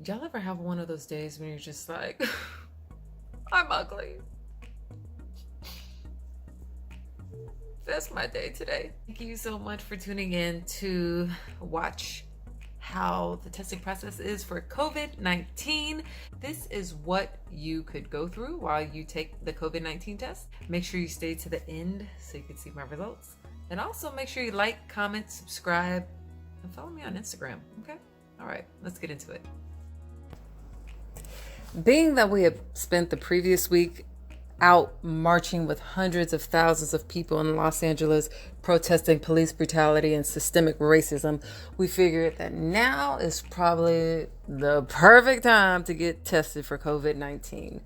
Y'all ever have one of those days when you're just like, I'm ugly? That's my day today. Thank you so much for tuning in to watch how the testing process is for COVID-19. This is what you could go through while you take the COVID-19 test. Make sure you stay to the end so you can see my results. And also make sure you like, comment, subscribe, and follow me on Instagram, okay? All right, let's get into it. Being that we have spent the previous week out marching with hundreds of thousands of people in Los Angeles protesting police brutality and systemic racism, we figured that now is probably the perfect time to get tested for COVID-19.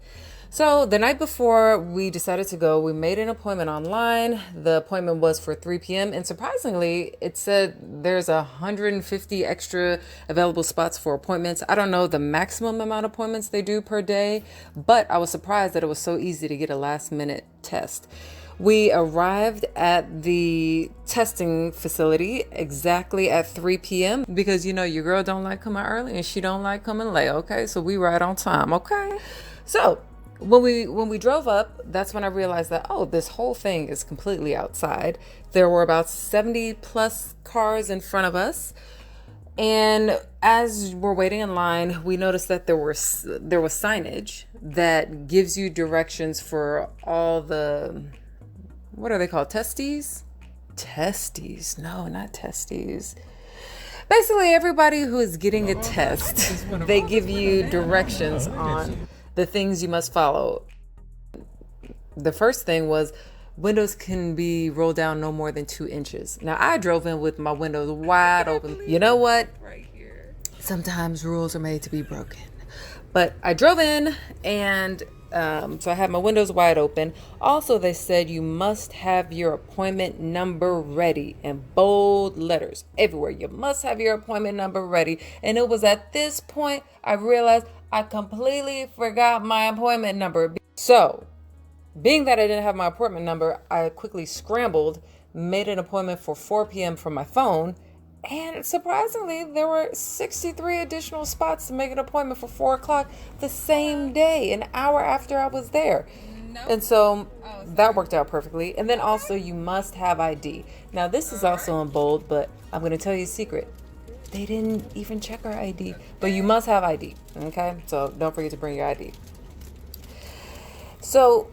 So the night before we decided to go, we made an appointment online. The appointment was for 3 p.m. and surprisingly, it said there's 150 extra available spots for appointments. I don't know the maximum amount of appointments they do per day, but I was surprised that it was so easy to get a last minute test. We arrived at the testing facility exactly at 3 p.m. because, you know, your girl don't like coming early and she don't like coming late, okay? So we right on time, okay? So when we drove up, that's when I realized that, oh, this whole thing is completely outside. There were about 70 plus cars in front of us. And as we're waiting in line, we noticed that there was signage that gives you directions for all the, what are they called? Testes? Testes. No, not testes. Basically, everybody who is getting a test, they give you directions on the things you must follow. The first thing was windows can be rolled down no more than 2 inches. Now, I drove in with my windows wide open. You know what? Sometimes rules are made to be broken. But I drove in and so I had my windows wide open. Also, they said you must have your appointment number ready in bold letters everywhere. You must have your appointment number ready. And it was at this point I realized I completely forgot my appointment number. So, being that I didn't have my appointment number, I quickly scrambled, made an appointment for 4 p.m. from my phone, and surprisingly, there were 63 additional spots to make an appointment for 4 o'clock the same day, an hour after I was there. And so that worked out perfectly. And then also, you must have ID. Now, this is also in bold, but I'm going to tell you a secret. They didn't even check our ID, but you must have ID, okay? So don't forget to bring your ID. So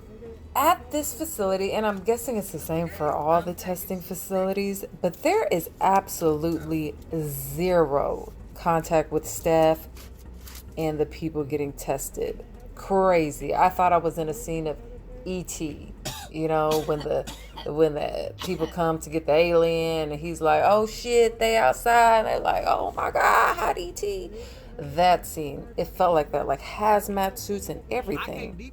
at this facility, and I'm guessing it's the same for all the testing facilities, but there is absolutely zero contact with staff and the people getting tested. Crazy. I thought I was in a scene of E.T., you know, when the people come to get the alien and he's like, oh shit, they outside. And they're like, oh my God, hot E.T. That scene, it felt like that, like hazmat suits and everything.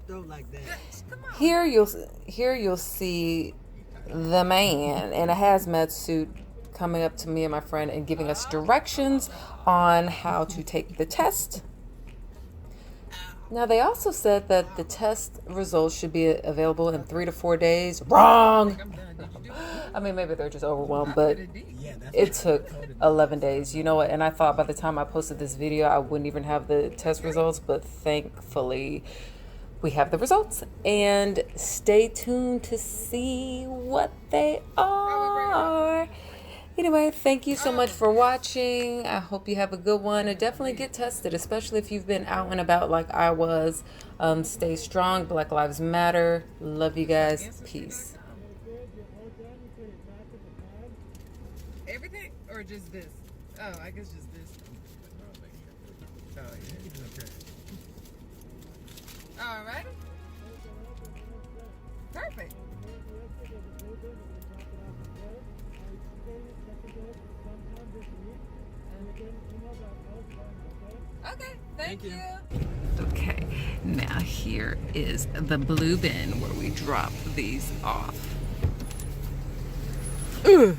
Here you'll see the man in a hazmat suit coming up to me and my friend and giving us directions on how to take the test. Now, they also said that the test results should be available in 3 to 4 days. Wrong! I mean, maybe they're just overwhelmed, but it took 11 days. You know what? And I thought by the time I posted this video, I wouldn't even have the test results, but thankfully, we have the results. And stay tuned to see what they are. Anyway, thank you so much for watching. I hope you have a good one. And definitely get tested, especially if you've been out and about like I was. Stay strong. Black Lives Matter. Love you guys. Peace. Everything or just this? Oh, I guess just this. Oh, yeah. All right. Perfect. Okay, thank you. Okay, now here is the blue bin where we drop these off. Ugh.